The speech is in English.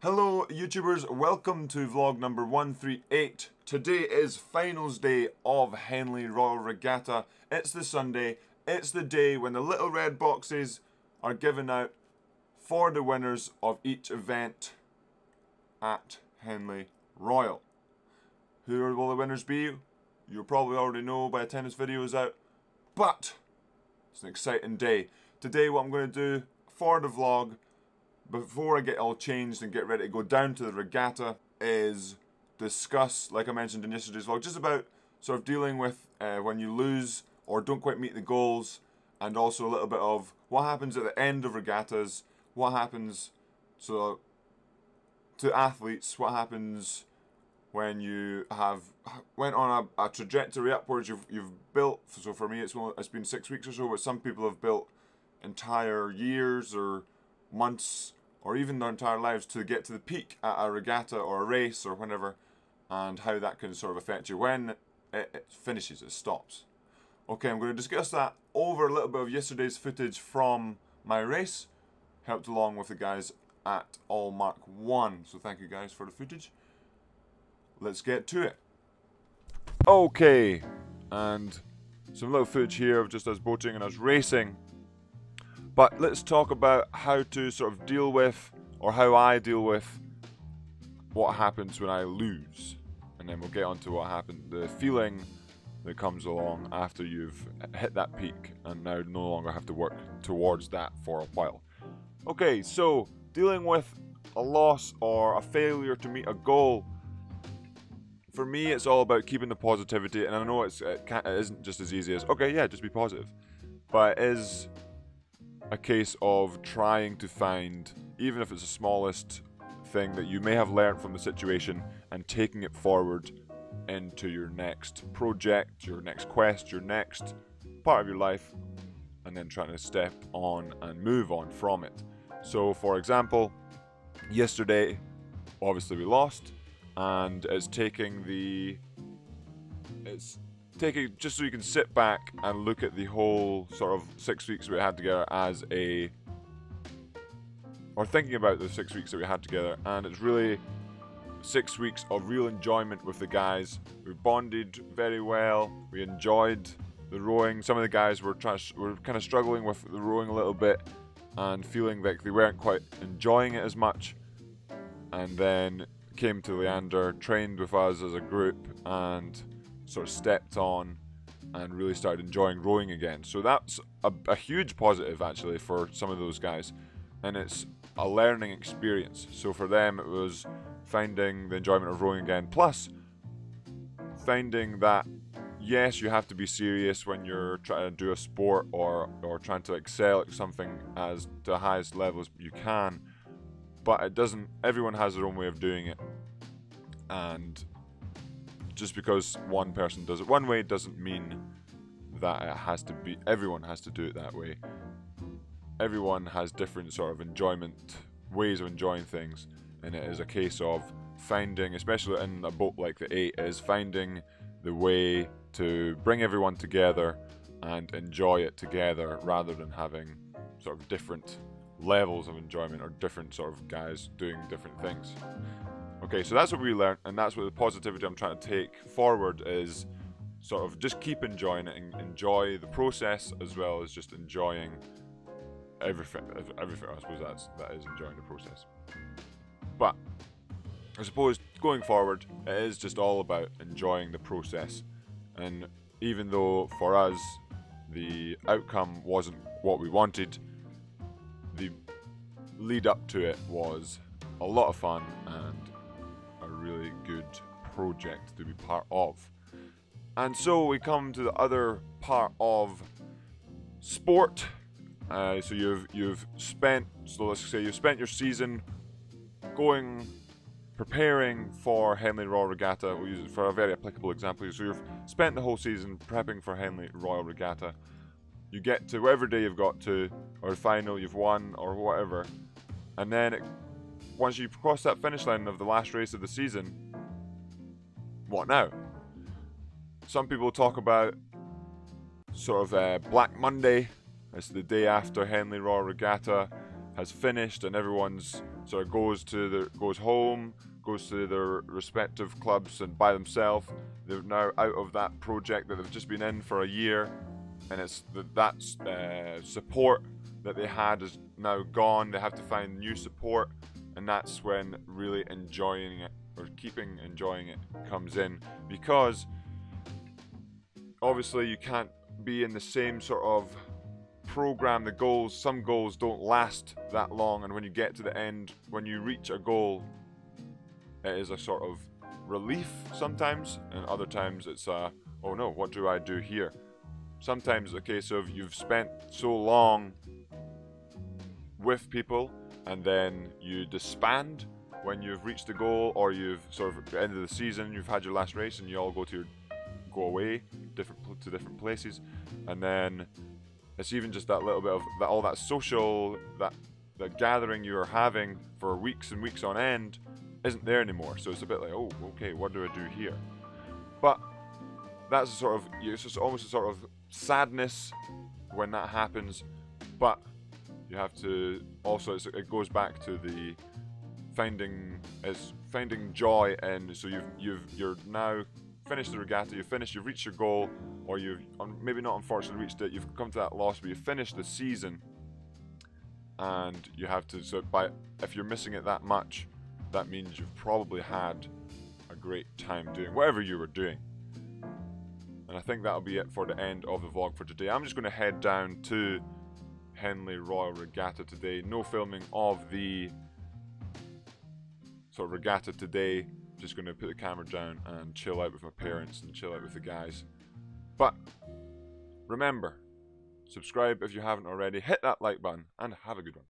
Hello YouTubers, welcome to vlog number 138. Today is finals day of Henley Royal Regatta. It's the Sunday, it's the day when the little red boxes are given out for the winners of each event at Henley Royal. Who will the winners be? You'll probably already know by the time this video is out, but it's an exciting day. Today what I'm going to do for the vlog, before I get all changed and get ready to go down to the regatta, is discuss, like I mentioned in yesterday's vlog, just about sort of dealing with when you lose or don't quite meet the goals, and also a little bit of what happens at the end of regattas, what happens to athletes, what happens when you have went on a trajectory upwards, you've built. So for me it's been 6 weeks or so, but some people have built entire years or months or even their entire lives to get to the peak at a regatta or a race or whenever, and how that can sort of affect you when it finishes, it stops. Okay, I'm going to discuss that over a little bit of yesterday's footage from my race, helped along with the guys at All Mark 1, so thank you guys for the footage. Let's get to it. Okay, and some little footage here of just us boating and us racing. But let's talk about how to sort of deal with, or how I deal with, what happens when I lose. And then we'll get on to what happened, the feeling that comes along after you've hit that peak and now no longer have to work towards that for a while. Okay, so dealing with a loss or a failure to meet a goal, for me it's all about keeping the positivity. And I know it isn't just as easy as, okay, yeah, just be positive. But it is a case of trying to find, even if it's the smallest thing that you may have learned from the situation, and taking it forward into your next project, your next quest, your next part of your life, and then trying to step on and move on from it. So for example, yesterday obviously we lost, and it's taking just so you can sit back and look at the whole sort of 6 weeks we had together or thinking about the 6 weeks that we had together, and it's really 6 weeks of real enjoyment with the guys. We bonded very well, we enjoyed the rowing. Some of the guys were kind of struggling with the rowing a little bit and feeling like they weren't quite enjoying it as much, and then came to Leander, trained with us as a group, and sort of stepped on and really started enjoying rowing again. So that's a huge positive actually for some of those guys, and it's a learning experience. So for them it was finding the enjoyment of rowing again, plus finding that yes, you have to be serious when you're trying to do a sport or trying to excel at something as to the highest levels you can, but it doesn't, everyone has their own way of doing it, and just because one person does it one way doesn't mean that it has to be, everyone has to do it that way. Everyone has different sort of enjoyment, ways of enjoying things, and it is a case of finding, especially in a boat like the 8, is finding the way to bring everyone together and enjoy it together, rather than having sort of different levels of enjoyment or different sort of guys doing different things. Okay, so that's what we learned, and that's what the positivity I'm trying to take forward is, sort of just keep enjoying it and enjoy the process, as well as just enjoying everything. I suppose that is enjoying the process. But I suppose going forward, it is just all about enjoying the process. And even though for us the outcome wasn't what we wanted, the lead up to it was a lot of fun and a really good project to be part of. And so we come to the other part of sport. So you've spent, so let's say you've spent your season preparing for Henley Royal Regatta. We'll use it for a very applicable example. So you've spent the whole season prepping for Henley Royal Regatta. You get to whatever day you've got to, or the final, you've won, or whatever, and then once you've crossed that finish line of the last race of the season, what now? Some people talk about sort of Black Monday. It's the day after Henley Royal Regatta, has finished and everyone's sort of goes home, goes to their respective clubs and by themselves. They're now out of that project that they've just been in for a year, and it's that support that they had is now gone. They have to find new support, and that's when really enjoying it or keeping enjoying it comes in, because obviously you can't be in the same sort of program. Some goals don't last that long, and when you get to the end, when you reach a goal, it is a sort of relief sometimes, and other times it's a, oh no, what do I do here? Sometimes it's a case of you've spent so long with people and then you disband when you've reached the goal, or you've sort of at the end of the season, you've had your last race and you all go away to different places, and then it's even just that little bit of that, all that social, that gathering you were having for weeks and weeks on end isn't there anymore. So it's a bit like, oh, okay, what do I do here? But that's a sort of, it's just almost a sort of sadness when that happens. But you have to also, it goes back to the finding joy, and so you're now finished the regatta, you've reached your goal, or you've maybe not unfortunately reached it, you've come to that loss, but you've finished the season, and you have to, if you're missing it that much, that means you've probably had a great time doing whatever you were doing. And I think that'll be it for the end of the vlog for today. I'm just going to head down to Henley Royal Regatta today. No filming of the sort of regatta today. Just going to put the camera down and chill out with my parents and chill out with the guys. But remember, subscribe if you haven't already, hit that like button, and have a good one.